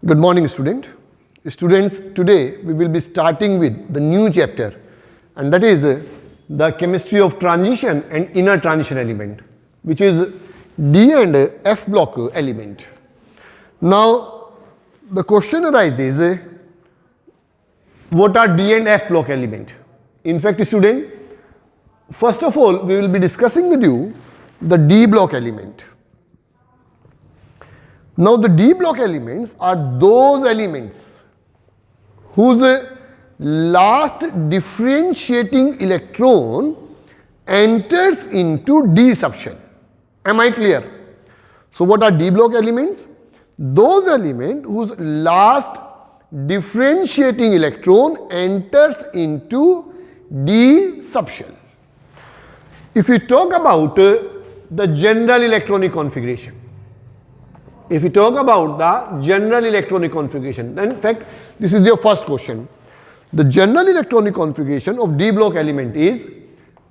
Good morning, student. Students, today we will be starting with the new chapter, and that is the chemistry of transition and inner transition element, which is D and F block element. Now, the question arises, what are D and F block element? In fact, student, first of all, we will be discussing with you the D block element. Now, the D block elements are those elements whose last differentiating electron enters into D subshell. Am I clear? So, what are D block elements? Those elements whose last differentiating electron enters into D subshell. If we talk about the general electronic configuration, then in fact, this is your first question. The general electronic configuration of D block element is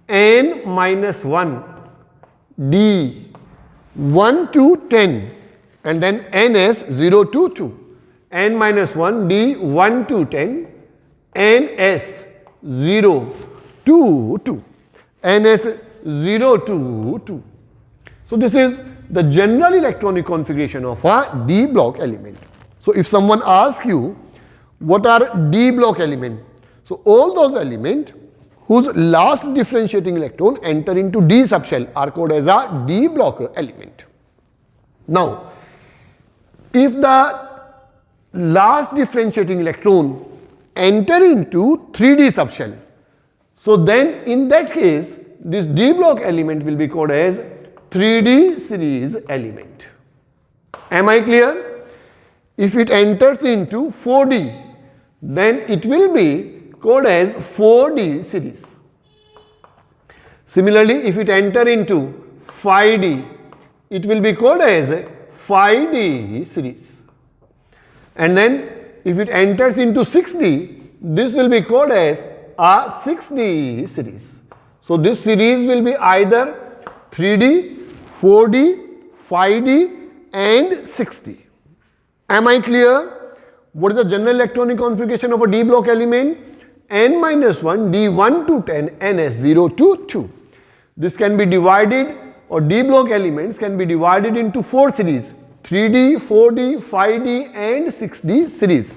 n-1 D 1 to 10 and then ns 0 to 2. n-1 D 1 to 10 ns 0 to 2. ns 0 to 2. So, this is the general electronic configuration of a D block element. So, if someone asks you what are D block element, so all those elements whose last differentiating electron enter into D subshell are called as a D block element. Now, if the last differentiating electron enter into 3D subshell, so then in that case this D block element will be called as 3D series element. Am I clear? If it enters into 4D, then it will be called as 4D series. Similarly, if it enter into 5D, it will be called as 5D series. And then if it enters into 6D, this will be called as a 6D series. So, this series will be either 3D, 4D, 5D and 6D. Am I clear? What is the general electronic configuration of a D block element? n-1 D 1 to 10 ns 0 to 2. This can be divided, or D block elements can be divided into 4 series: 3D, 4D, 5D and 6D series.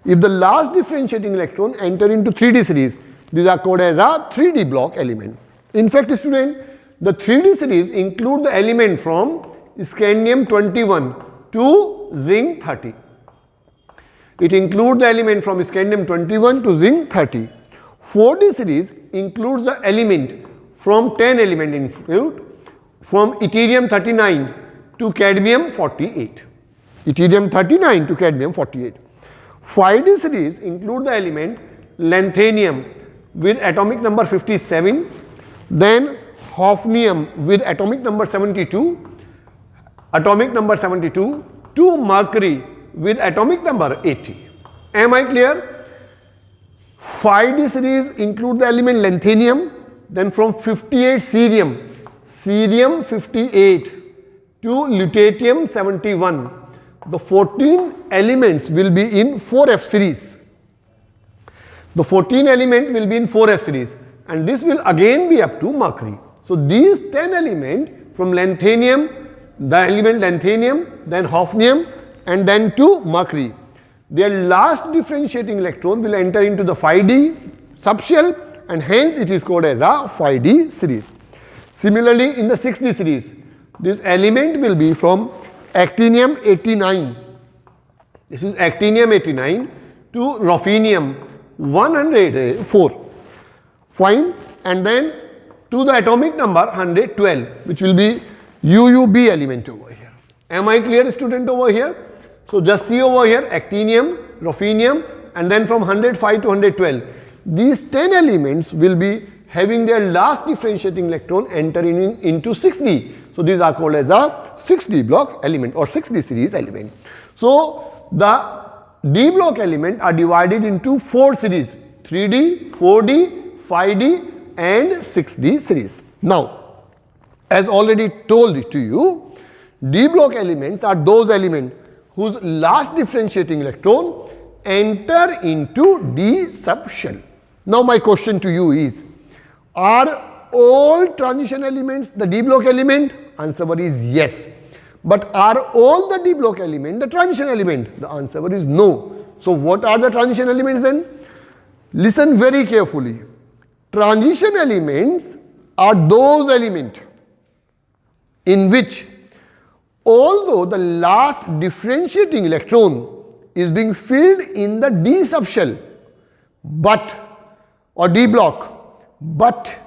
If the last differentiating electron enter into 3D series, these are called as a 3D block element. In fact, student, the 3D series include the element from scandium 21 to zinc 30. It includes the element from scandium 21 to zinc 30. 4D series includes the element from 10 element include from yttrium 39 to cadmium 48. Yttrium 39 to cadmium 48. 5D series include the element lanthanum with atomic number 57, then hafnium with atomic number 72, to mercury with atomic number 80. Am I clear? 5D series include the element lanthanum, then from 58 cerium 58 to lutetium 71. The 14 elements will be in 4F series. The 14 element will be in 4F series, and this will again be up to mercury. So, these 10 elements from lanthanum, the element lanthanum, then hafnium and then to mercury, their last differentiating electron will enter into the 5D subshell, and hence it is called as a 5D series. Similarly, in the 6D series, this element will be from actinium 89. This is actinium 89 to ruthenium 104. Fine. And then to the atomic number 112, which will be UUB element over here. Am I clear, student, over here? So, just see over here actinium, ruthenium, and then from 105 to 112. These 10 elements will be having their last differentiating electron entering into 6D. So, these are called as a 6D block element or 6D series element. So, the D block element are divided into 4 series: 3D, 4D, 5D and 6D series. Now, as already told to you, D block elements are those elements whose last differentiating electron enter into d subshell. Now my question to you is, are all transition elements the d block element? Answer is yes. But are all the d block element the transition element? The answer is no. So what are the transition elements then? Listen very carefully. Transition elements are those elements in which, although the last differentiating electron is being filled in the d subshell, or d block, but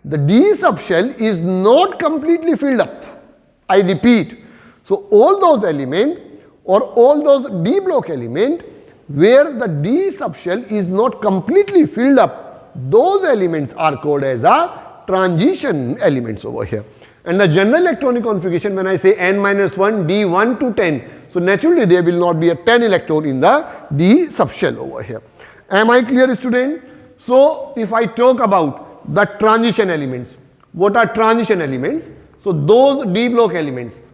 the d subshell is not completely filled up. I repeat. So all those elements or all those d block elements where the d subshell is not completely filled up, those elements are called as a transition elements over here. And the general electronic configuration, when I say n-1 d1 to 10, so naturally there will not be a 10 electron in the d subshell over here. Am I clear, student? So if I talk about the transition elements, what are transition elements? So those d block elements,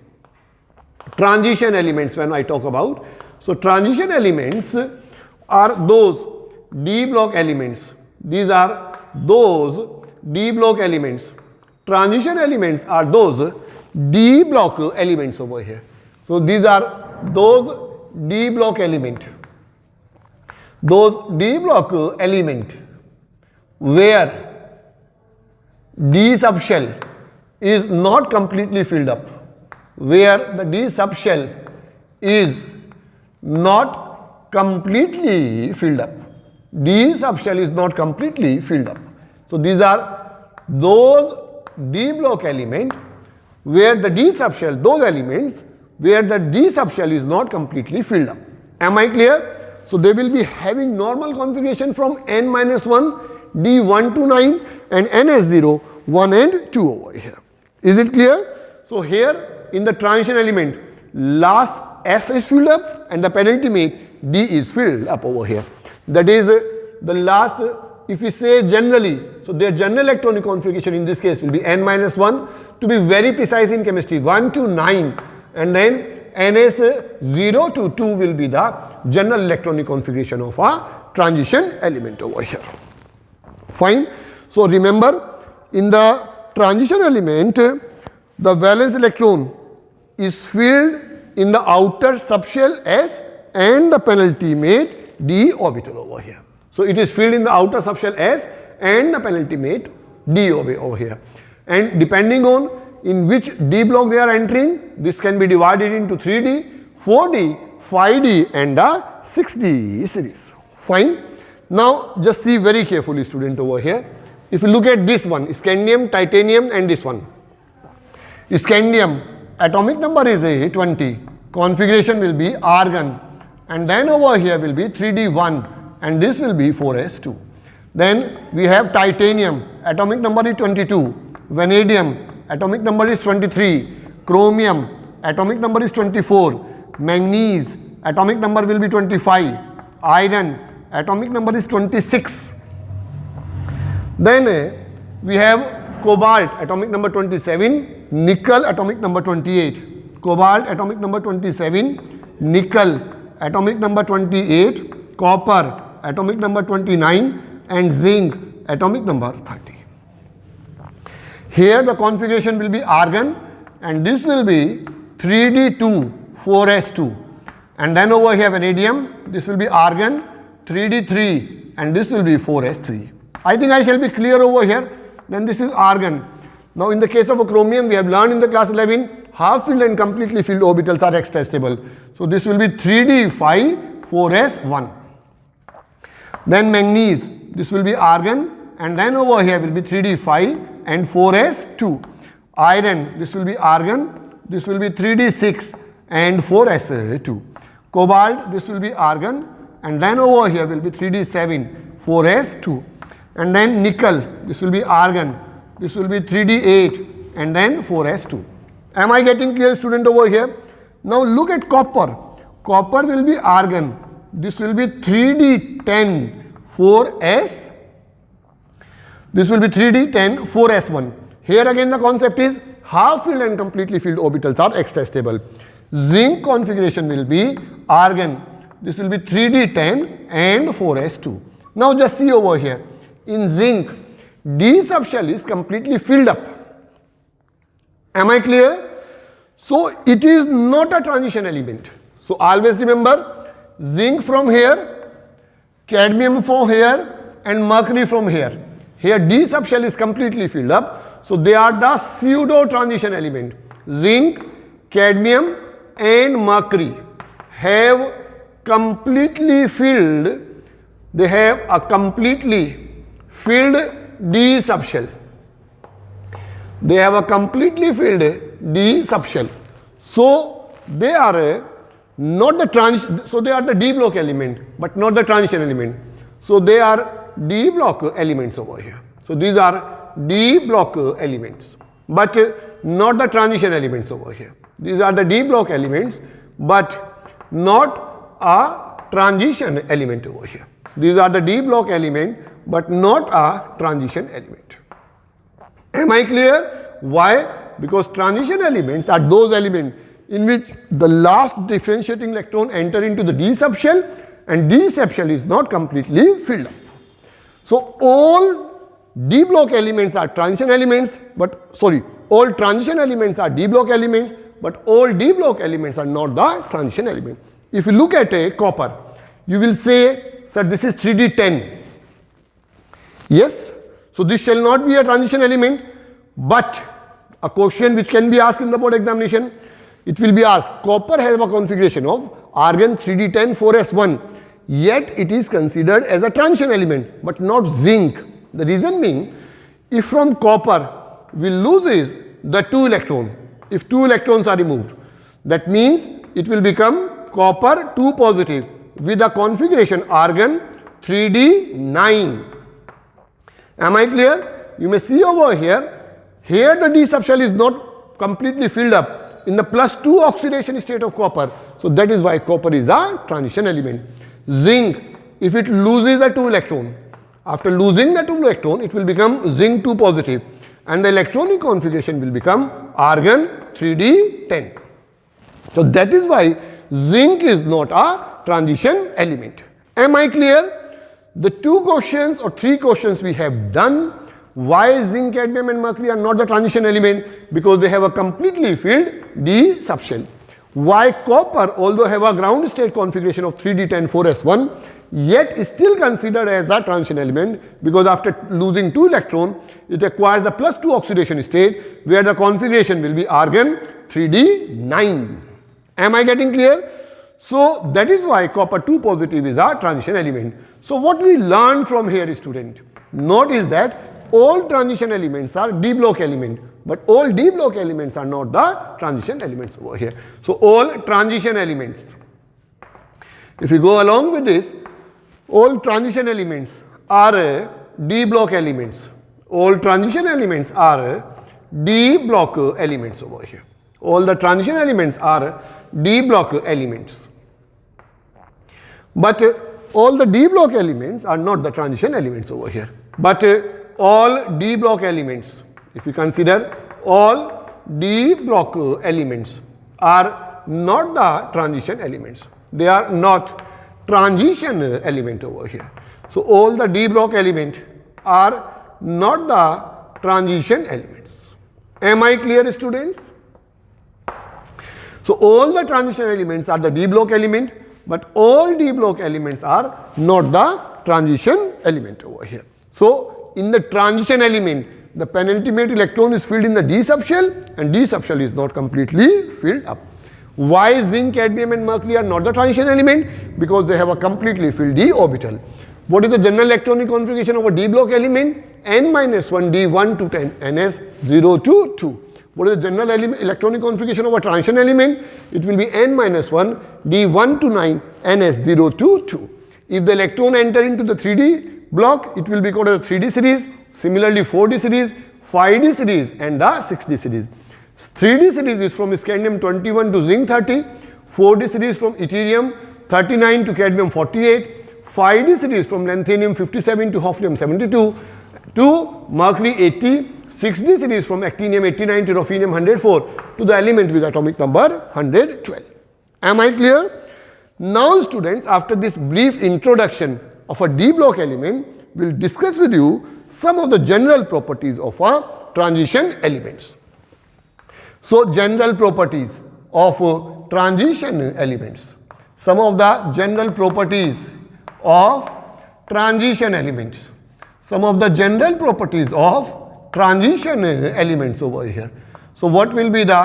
transition elements when I talk about. So transition elements are those d block elements. These are those d block elements. Transition elements are those d block elements over here. So these are those d block element. Those d block element where d subshell is not completely filled up. Where the d subshell is not completely filled up. D subshell is not completely filled up. So these are those d block element where the d subshell, those elements where the d subshell is not completely filled up. Am I clear? So they will be having normal configuration from n-1 d1 to 9 and ns0 1 and 2 over here. Is it clear? So here in the transition element, last S is filled up and the penultimate D is filled up over here. That is the last, if we say generally, so their general electronic configuration in this case will be n-1, to be very precise in chemistry, 1 to 9, and then ns0 to 2 will be the general electronic configuration of a transition element over here. Fine. So remember, in the transition element, the valence electron is filled in the outer subshell S and the penultimate d orbital over here. So it is filled in the outer subshell S and the penultimate d over here. And depending on in which d block they are entering, this can be divided into 3D, 4D, 5D and the 6D series. Fine. Now just see very carefully, student, over here. If you look at this one, scandium, titanium and this one. Scandium, atomic number is 20, configuration will be argon, and then over here will be 3D1 and this will be 4s2. Then we have titanium, atomic number is 22, vanadium, atomic number is 23, chromium, atomic number is 24, manganese, atomic number will be 25, iron, atomic number is 26. Then we have cobalt, atomic number 27, nickel, atomic number 28, cobalt, atomic number 27, nickel, atomic number 28, copper, atomic number 29 and zinc, atomic number 30. Here the configuration will be argon and this will be 3D2, 4s2, and then over here vanadium, this will be argon, 3D3 and this will be 4s3. I think I shall be clear over here. Then this is argon. Now in the case of a chromium, we have learned in the class 11, half filled and completely filled orbitals are x-testable. So this will be 3D5, 4s1. Then manganese, this will be argon and then over here will be 3D5 and 4s2. Iron, this will be argon, this will be 3D6 and 4s2. Cobalt, this will be argon and then over here will be 3D7, 4s2. And then nickel, this will be argon, this will be 3D8 and then 4s2. Am I getting clear, student, over here? Now look at copper. Copper will be argon, this will be 3D10, 4s, this will be 3D10, 4s1. Here again the concept is half filled and completely filled orbitals are x-testable. zinc configuration will be argon. This will be 3d10 and 4s2. Now just see over here. In zinc, D subshell is completely filled up. Am I clear? So it is not a transition element. So always remember, zinc from here, cadmium from here, and mercury from here. Here D subshell is completely filled up. So they are the pseudo transition element. Zinc, cadmium and mercury have completely filled, they have a completely filled D subshell. They have a completely filled D subshell. So they are not the transition, so they are the D block element, but not the transition element. So they are D block elements over here. So these are D block elements, but not the transition elements over here. These are the D block elements, but not a transition element over here. These are the D block element, but not a transition element. Am I clear? Why? Because transition elements are those elements in which the last differentiating electron enter into the D subshell and D subshell is not completely filled up. So all D block elements are transition elements, but all transition elements are D block elements, but all D block elements are not the transition element. If you look at a copper, you will say, sir, this is 3d10. Yes, so this shall not be a transition element, but a question which can be asked in the board examination, it will be asked, copper has a configuration of argon 3d10 4s1, yet it is considered as a transition element, but not zinc. The reason being, if from copper we loses the 2 electron, if 2 electrons are removed, that means it will become copper 2 positive with a configuration argon 3d9. Am I clear? You may see over here, here the D subshell is not completely filled up in the +2 oxidation state of copper. So that is why copper is a transition element. Zinc, if it loses the 2 electron, after losing the 2 electron, it will become zinc 2 positive and the electronic configuration will become argon 3d10. So that is why zinc is not a transition element. Am I clear? The 2 questions or 3 questions we have done. Why zinc, cadmium and mercury are not the transition element? Because they have a completely filled D subshell. Why copper, although have a ground state configuration of 3d10 4s1, yet is still considered as a transition element, because after losing 2 electron, it acquires the +2 oxidation state where the configuration will be argon 3d9. Am I getting clear? So that is why copper 2 positive is a transition element. So what we learn from here, student, notice that all transition elements are D block element, but all D block elements are not the transition elements over here. So all transition elements, if you go along with this, all transition elements are D block elements. All transition elements are D block elements over here. All the transition elements are D block elements. But all the D block elements are not the transition elements over here. But all D block elements, if you consider all D block elements are not the transition elements. They are not transition element over here. So all the D block element are not the transition elements. Am I clear, students? So all the transition elements are the D block element, but all D block elements are not the transition element over here. So in the transition element, the penultimate electron is filled in the D subshell and D subshell is not completely filled up. Why zinc, cadmium and mercury are not the transition element? Because they have a completely filled D orbital. What is the general electronic configuration of a D block element? N-1 D1 to 10 Ns0 to 2. What is the general electronic configuration of a transition element? It will be N-1 D1 to 9 Ns0 to 2. If the electron enter into the 3D block, it will be called as a 3D series. Similarly, 4D series, 5D series and the 6D series. 3D series is from scandium 21 to zinc 30. 4D series from yttrium 39 to cadmium 48. 5D series from lanthanum 57 to hafnium 72 to mercury 80. 6d series from actinium-89 to ruthenium-104 to the element with atomic number 112. Am I clear? Now students, after this brief introduction of a d block element, we will discuss with you some of the general properties of a transition elements. So, general properties of transition elements. Some of the general properties of transition elements. Some of the general properties of transition elements over here. So, what will be the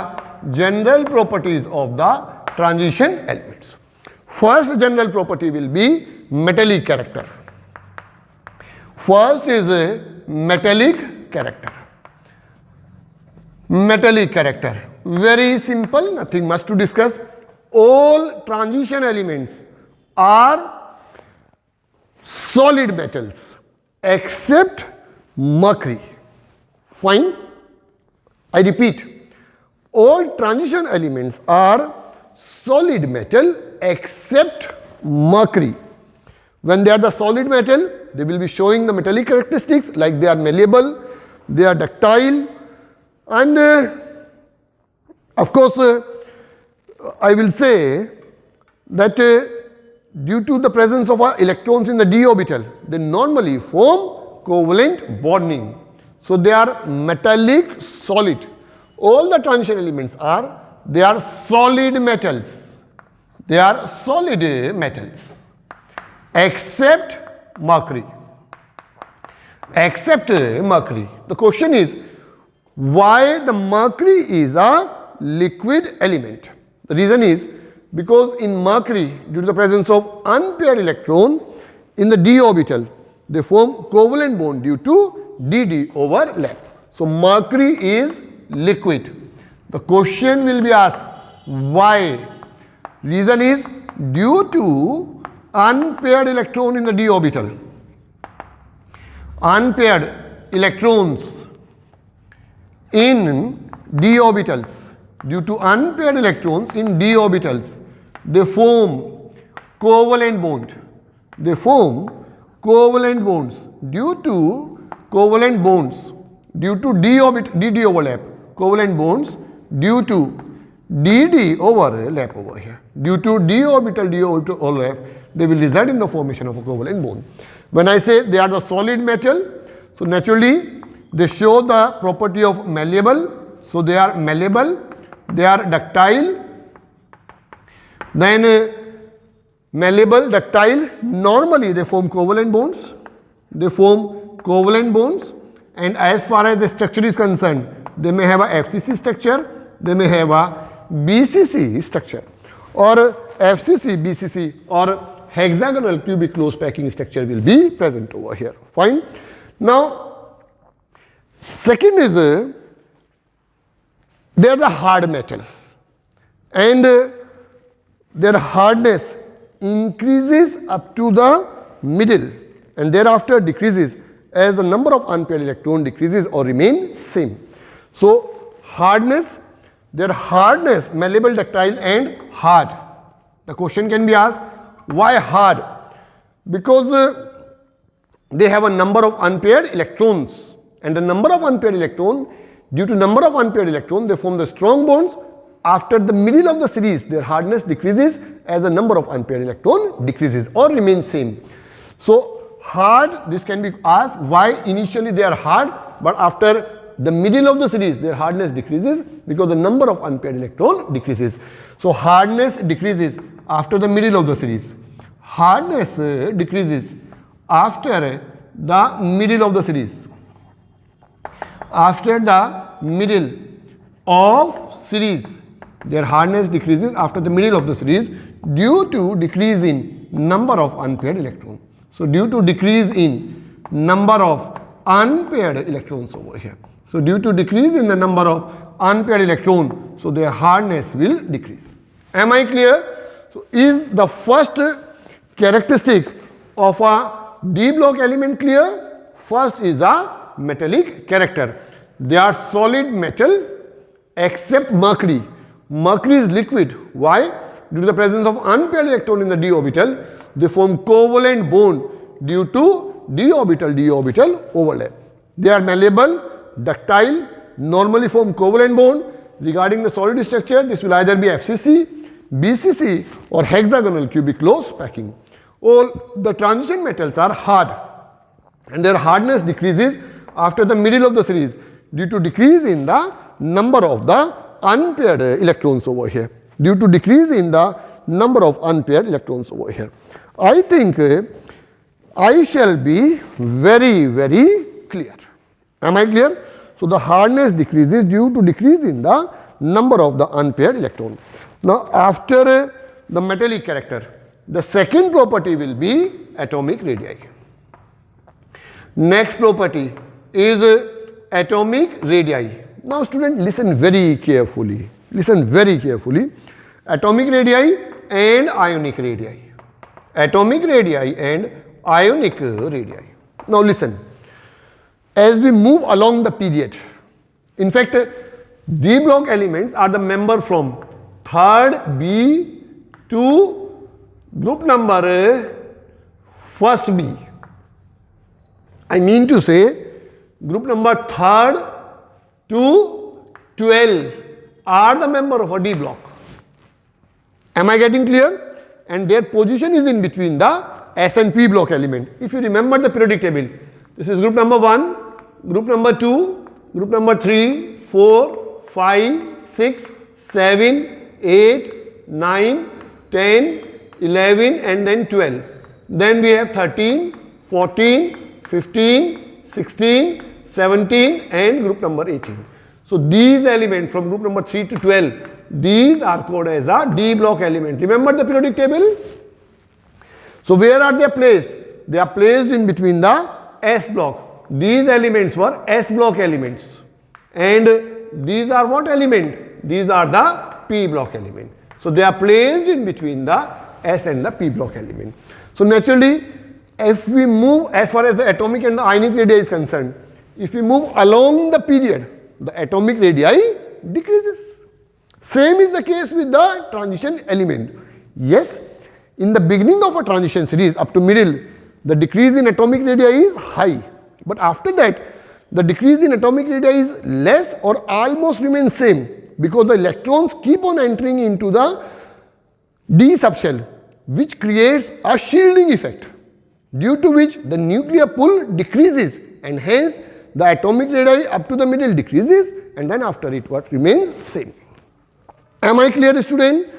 general properties of the transition elements? First general property will be metallic character. First is a metallic character. Metallic character. Very simple, nothing much to discuss. All transition elements are solid metals except mercury. Fine. I repeat, all transition elements are solid metal except mercury. When they are the solid metal, they will be showing the metallic characteristics like they are malleable, they are ductile, and of course I will say that due to the presence of electrons in the d orbital, they normally form covalent bonding. So, they are metallic solid. All the transition elements they are solid metals. They are solid metals except mercury. Except mercury. The question is, why the mercury is a liquid element? The reason is because in mercury, due to the presence of unpaired electron in the d orbital, they form covalent bond due to dd overlap. So, mercury is liquid. The question will be asked, why? Reason is due to unpaired electron in the d orbital. Unpaired electrons in d orbitals, due to unpaired electrons in d orbitals, they form covalent bond. They form covalent bonds. Due to covalent bonds, due to dd overlap, covalent bonds due to dd overlap over here. Due to d orbital overlap, they will result in the formation of a covalent bond. When I say they are the solid metal, so naturally they show the property of malleable. So, they are malleable, they are ductile, then malleable, ductile, normally they form covalent bonds. They form covalent bonds, and as far as the structure is concerned, they may have a FCC structure, they may have a BCC structure, or FCC, BCC, or hexagonal cubic close packing structure will be present over here. Fine. Now, second is they are the hard metal, and their hardness increases up to the middle and thereafter decreases as the number of unpaired electron decreases or remain same. So, hardness, their hardness, malleable, ductile and hard. The question can be asked, why hard? Because they have a number of unpaired electrons, and the number of unpaired electron, due to number of unpaired electron, they form the strong bonds. After the middle of the series, their hardness decreases as the number of unpaired electron decreases or remains same. So, hard, this can be asked why initially they are hard, but after the middle of the series their hardness decreases because the number of unpaired electron decreases. So, hardness decreases after the middle of the series. Hardness decreases after the middle of the series. After the middle of series, their hardness decreases after the middle of the series due to decrease in number of unpaired electrons. So, due to decrease in number of unpaired electrons over here. So, due to decrease in the number of unpaired electrons, so their hardness will decrease. Am I clear? So, is the first characteristic of a d block element clear? First is a metallic character. They are solid metal except mercury. Mercury is liquid. Why? Due to the presence of unpaired electron in the d orbital, they form covalent bond due to d orbital overlap. They are malleable, ductile, normally form covalent bond. Regarding the solid structure, this will either be FCC, BCC or hexagonal cubic close packing. All the transition metals are hard and their hardness decreases after the middle of the series due to decrease in the number of the unpaired electrons over here. Due to decrease in the number of unpaired electrons over here. I think I shall be very, very clear. Am I clear? So, the hardness decreases due to decrease in the number of the unpaired electrons. Now, after the metallic character, the second property will be atomic radii. Next property is atomic radii. Now, student, listen very carefully. Listen very carefully. Atomic radii and ionic radii. Atomic radii and ionic radii. Now, listen. As we move along the period, in fact, D block elements are the member from 3rd B to group number 1st B. I mean to say group number 3rd to 12 are the member of a D block. Am I getting clear? And their position is in between the S and P block element. If you remember the periodic table, this is group number 1, group number 2, group number 3, 4, 5, 6, 7, 8, 9, 10, 11 and then 12. Then we have 13, 14, 15, 16, 17 and group number 18. So, these elements from group number 3 to 12, these are called as a D block element. Remember the periodic table? So, where are they placed? They are placed in between the S block. These elements were S block elements. And these are what element? These are the P block element. So, they are placed in between the S and the P block element. So, naturally, if we move as far as the atomic and the ionic radii is concerned, if we move along the period, the atomic radii decreases. Same is the case with the transition element. Yes, in the beginning of a transition series up to middle, the decrease in atomic radii is high. But after that, the decrease in atomic radii is less or almost remains same because the electrons keep on entering into the D subshell, which creates a shielding effect, due to which the nuclear pull decreases and hence the atomic radii up to the middle decreases and then after it what remains same. Am I clear, student?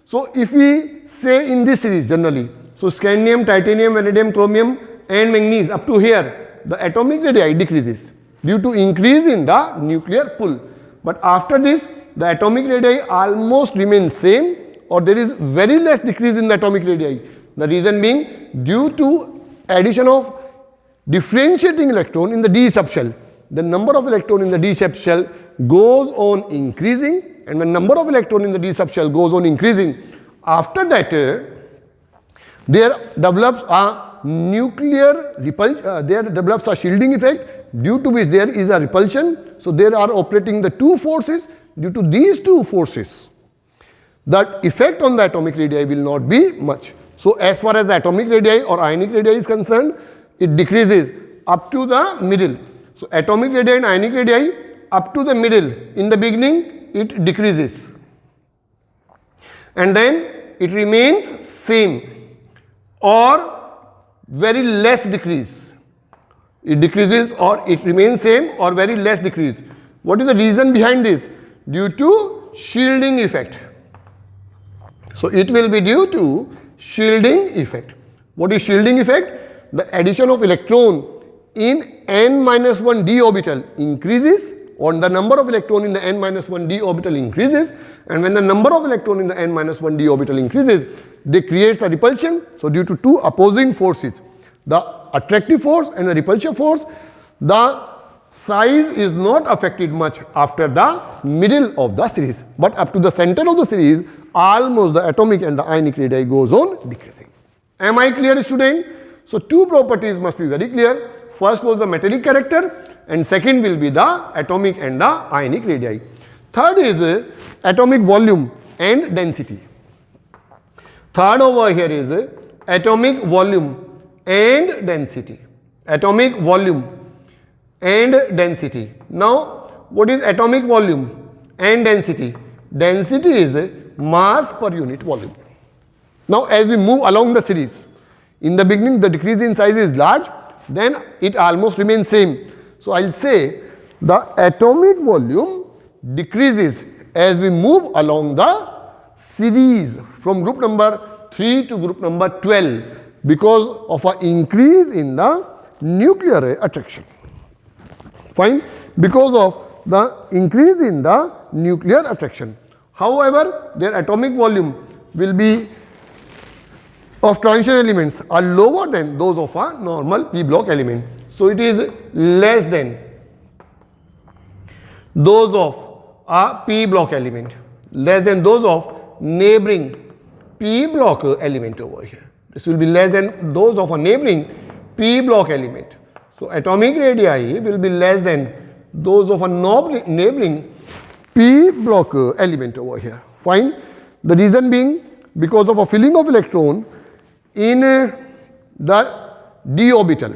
So, if we say in this series generally, so scandium, titanium, vanadium, chromium and manganese up to here, the atomic radii decreases due to increase in the nuclear pull. But after this, the atomic radii almost remains same or there is very less decrease in the atomic radii. The reason being due to addition of differentiating electron in the D subshell. The number of electron in the D subshell goes on increasing, and when number of electron in the D subshell goes on increasing, after that there develops a nuclear repulsion, there develops a shielding effect due to which there is a repulsion. So, there are operating the two forces. Due to these two forces, the effect on the atomic radii will not be much. So, as far as the atomic radii or ionic radii is concerned, it decreases up to the middle. So, atomic radii and ionic radii up to the middle, in the beginning it decreases and then it remains same or very less decrease. It decreases or it remains same or very less decrease. What is the reason behind this? Due to shielding effect. So, it will be due to shielding effect. What is shielding effect? The addition of electron in n-1 d orbital increases, or the number of electron in the n-1 d orbital increases, and when the number of electron in the n-1 d orbital increases, they creates a repulsion. So, due to two opposing forces, the attractive force and the repulsive force, the size is not affected much after the middle of the series, but up to the center of the series, almost the atomic and the ionic radii goes on decreasing. Am I clear, student? So, two properties must be very clear. First was the metallic character and second will be the atomic and the ionic radii. Third is atomic volume and density. Third over here is atomic volume and density. Atomic volume and density. Now, what is atomic volume and density? Density is mass per unit volume. Now, as we move along the series, in the beginning the decrease in size is large, then it almost remains same. So, I will say the atomic volume decreases as we move along the series from group number 3 to group number 12 because of an increase in the nuclear attraction. Fine, because of the increase in the nuclear attraction. However, their atomic volume will be of transition elements are lower than those of a normal p block element. So, it is less than those of a p block element, less than those of neighboring p block element over here. This will be less than those of a neighboring p block element. So, atomic radii will be less than those of a neighboring p block element over here. Fine. The reason being because of a filling of electron in the d orbital,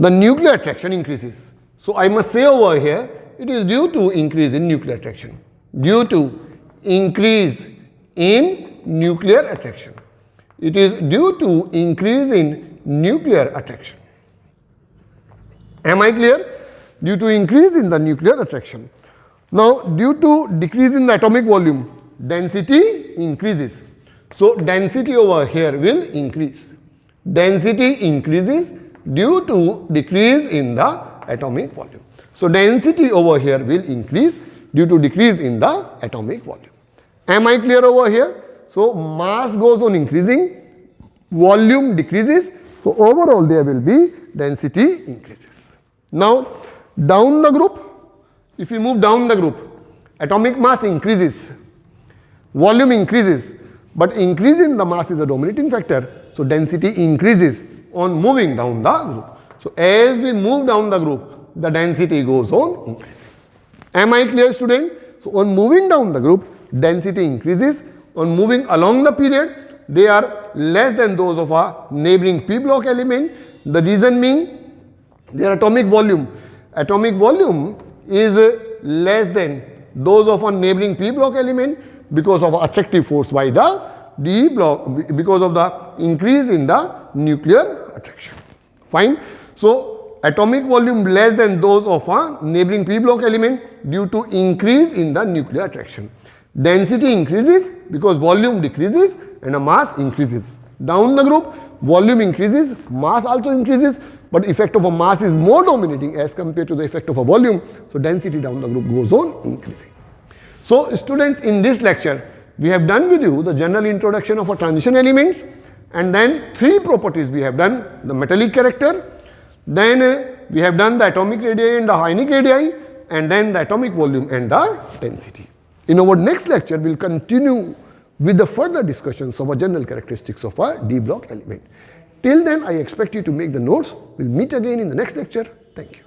the nuclear attraction increases. So, I must say over here it is due to increase in nuclear attraction, due to increase in nuclear attraction. It is due to increase in nuclear attraction. Am I clear? Due to increase in the nuclear attraction. Now, due to decrease in the atomic volume, density increases. So, density over here will increase. Density increases due to decrease in the atomic volume. So, density over here will increase due to decrease in the atomic volume. Am I clear over here? So, mass goes on increasing, volume decreases. So, overall there will be density increases. Now, down the group, if we move down the group, atomic mass increases, volume increases, but increase in the mass is the dominating factor. So, density increases on moving down the group. So, as we move down the group, the density goes on increasing. Am I clear, student? So, on moving down the group, density increases. On moving along the period, they are less than those of a neighboring p block element. The reason being their atomic volume. Atomic volume is less than those of a neighboring p block element because of attractive force by the d block, because of the increase in the nuclear attraction. Fine. So, atomic volume less than those of a neighboring p block element due to increase in the nuclear attraction. Density increases because volume decreases and a mass increases. Down the group, volume increases, mass also increases, but effect of a mass is more dominating as compared to the effect of a volume. So, density down the group goes on increasing. So, students, in this lecture, we have done with you the general introduction of a transition elements, and then 3 properties we have done: the metallic character, then we have done the atomic radii and the ionic radii, and then the atomic volume and the density. In our next lecture, we will continue with the further discussions of a general characteristics of a d block element. Till then, I expect you to make the notes. We will meet again in the next lecture. Thank you.